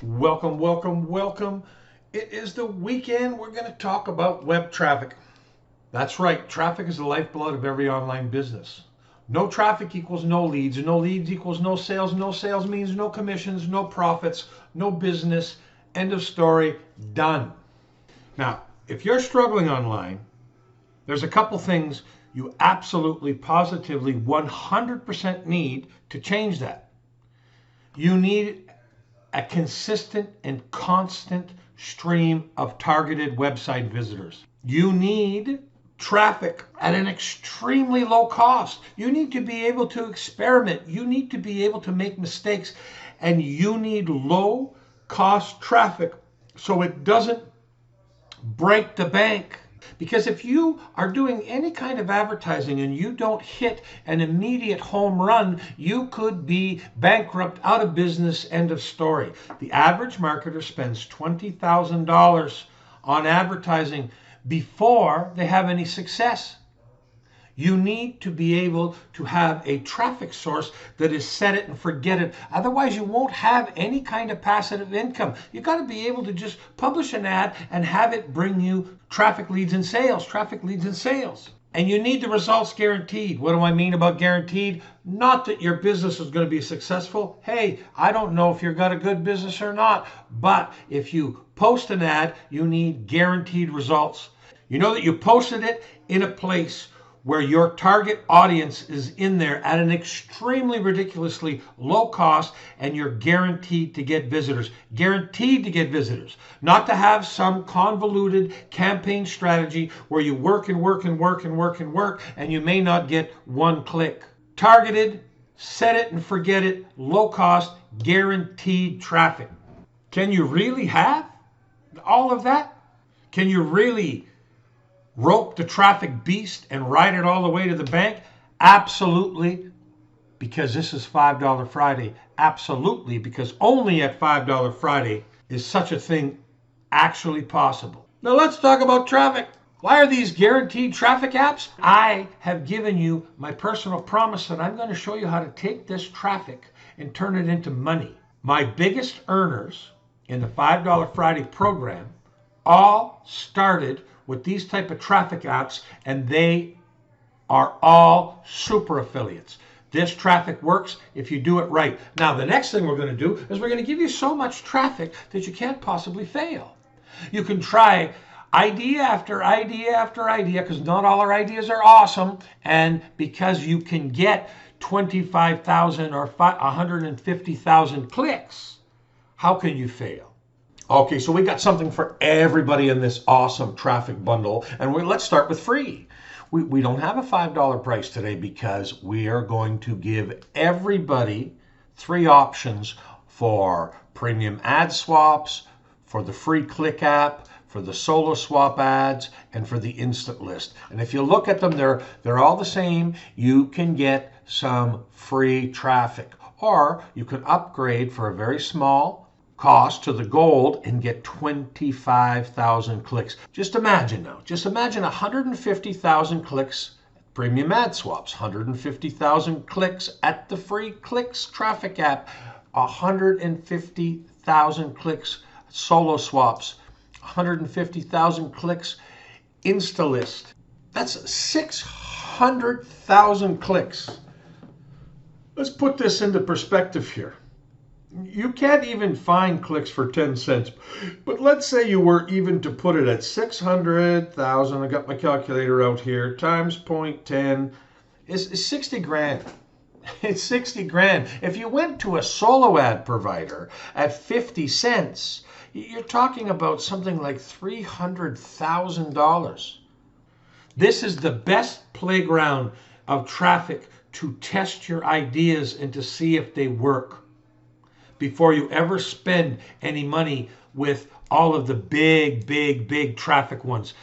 Welcome, welcome, welcome. It is the weekend. We're going to talk about web traffic. That's right, traffic is the lifeblood of every online business. No traffic equals no leads, no leads equals no sales, no sales means no commissions, no profits, no business. End of story, done. Now, if you're struggling online, there's a couple things you absolutely, positively, 100% need to change that. You need a consistent and constant stream of targeted website visitors. You need traffic at an extremely low cost. You need to be able to experiment. You need to be able to make mistakes. And you need low cost traffic so it doesn't break the bank. Because if you are doing any kind of advertising and you don't hit an immediate home run, you could be bankrupt, out of business, end of story. The average marketer spends $20,000 on advertising before they have any success. You need to be able to have a traffic source that is set it and forget it. Otherwise, you won't have any kind of passive income. You got to be able to just publish an ad and have it bring you traffic leads and sales, traffic leads and sales. And you need the results guaranteed. What do I mean about guaranteed? Not that your business is going to be successful. Hey, I don't know if you've got a good business or not, but if you post an ad, you need guaranteed results. You know that you posted it in a place where your target audience is in there at an extremely ridiculously low cost, and you're guaranteed to get visitors. Guaranteed to get visitors. Not to have some convoluted campaign strategy where you work and work and work and work and work and you may not get one click. Targeted, set it and forget it, low cost, guaranteed traffic. Can you really have all of that? Can you really rope the traffic beast and ride it all the way to the bank? Absolutely, because this is $5 Friday. Absolutely, because only at $5 Friday is such a thing actually possible. Now let's talk about traffic. Why are these guaranteed traffic apps? I have given you my personal promise that I'm going to show you how to take this traffic and turn it into money. My biggest earners in the $5 Friday program all started with these type of traffic apps, and they are all super affiliates. This traffic works if you do it right. Now, the next thing we're going to do is we're going to give you so much traffic that you can't possibly fail. You can try idea after idea after idea, because not all our ideas are awesome, and because you can get 25,000 or 150,000 clicks, how can you fail? Okay, so we got something for everybody in this awesome traffic bundle, and let's start with free. We don't have a $5 price today because we are going to give everybody 3 options for premium ad swaps, for the free click app, for the solo swap ads, and for the instant list. And if you look at them, they're all the same. You can get some free traffic, or you can upgrade for a very small cost to the gold and get 25,000 clicks. Just imagine 150,000 clicks premium ad swaps, 150,000 clicks at the free clicks traffic app, 150,000 clicks solo swaps, 150,000 clicks InstaList. That's 600,000 clicks. Let's put this into perspective here. You can't even find clicks for 10 cents. But let's say you were even to put it at 600,000. I got my calculator out here. Times 0.10 is 60 grand. It's 60 grand. If you went to a solo ad provider at 50 cents, you're talking about something like $300,000. This is the best playground of traffic to test your ideas and to see if they work before you ever spend any money with all of the big traffic ones.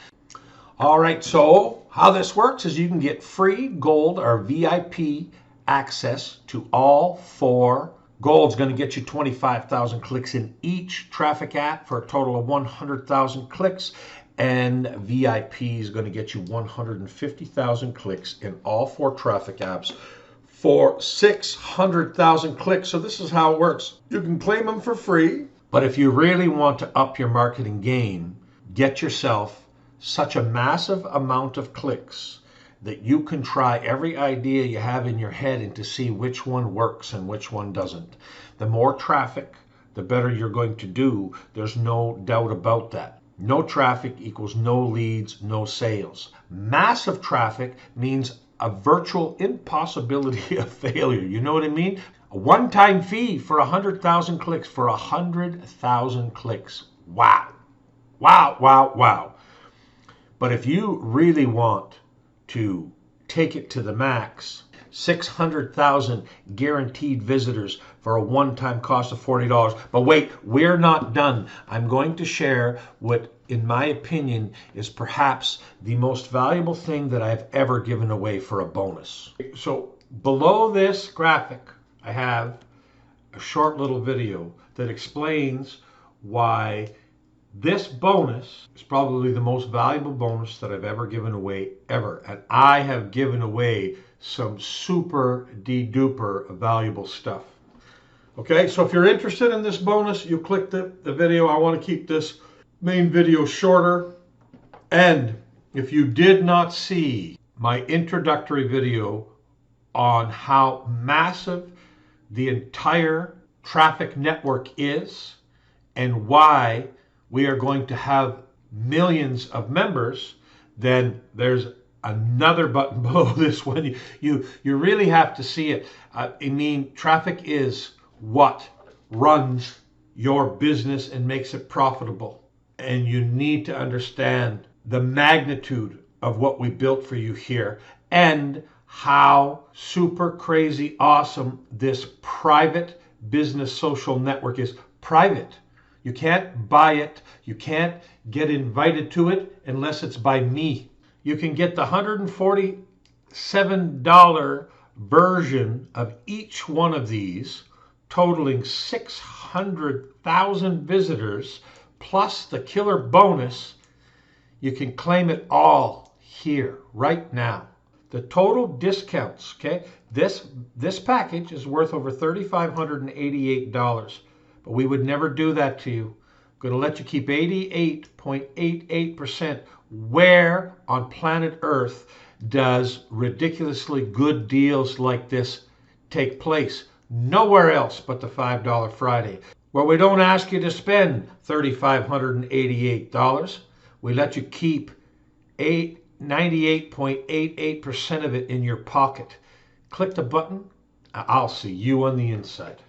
All right, so how this works is you can get free gold or VIP access to all 4. Gold's going to get you 25,000 clicks in each traffic app for a total of 100,000 clicks. And VIP is going to get you 150,000 clicks in all 4 traffic apps for 600,000 clicks. So this is how it works. You can claim them for free, But if you really want to up your marketing game, get yourself such a massive amount of clicks that you can try every idea you have in your head and to see which one works and which one doesn't. The more traffic, the better you're going to do. There's no doubt about that. No traffic equals no leads, no sales. Massive traffic means a virtual impossibility of failure. You know what I mean? A one-time fee for 100,000 clicks, for 100,000 clicks. Wow. Wow, wow, wow. But if you really want to take it to the max, 600,000 guaranteed visitors for a one-time cost of $40. But wait, we're not done. I'm going to share what, in my opinion, is perhaps the most valuable thing that I've ever given away for a bonus. So below this graphic, I have a short little video that explains why this bonus is probably the most valuable bonus that I've ever given away, ever. And I have given away some super de-duper valuable stuff. Okay, so if you're interested in this bonus, you click the video. I want to keep this main video shorter. And if you did not see my introductory video on how massive the entire traffic network is and why we are going to have millions of members, then there's another button below this one. You really have to see it. I mean, traffic is what runs your business and makes it profitable. And you need to understand the magnitude of what we built for you here and how super crazy awesome this private business social network is. Private. You can't buy it. You can't get invited to it unless it's by me. You can get the $147 version of each one of these, totaling 600,000 visitors, plus the killer bonus. You can claim it all here, right now. The total discounts, okay? This package is worth over $3,588. But we would never do that to you. I'm going to let you keep 88.88%. Where on planet Earth does ridiculously good deals like this take place? Nowhere else but the $5 Friday, where we don't ask you to spend $3,588. We let you keep 98.88% of it in your pocket. Click the button. I'll see you on the inside.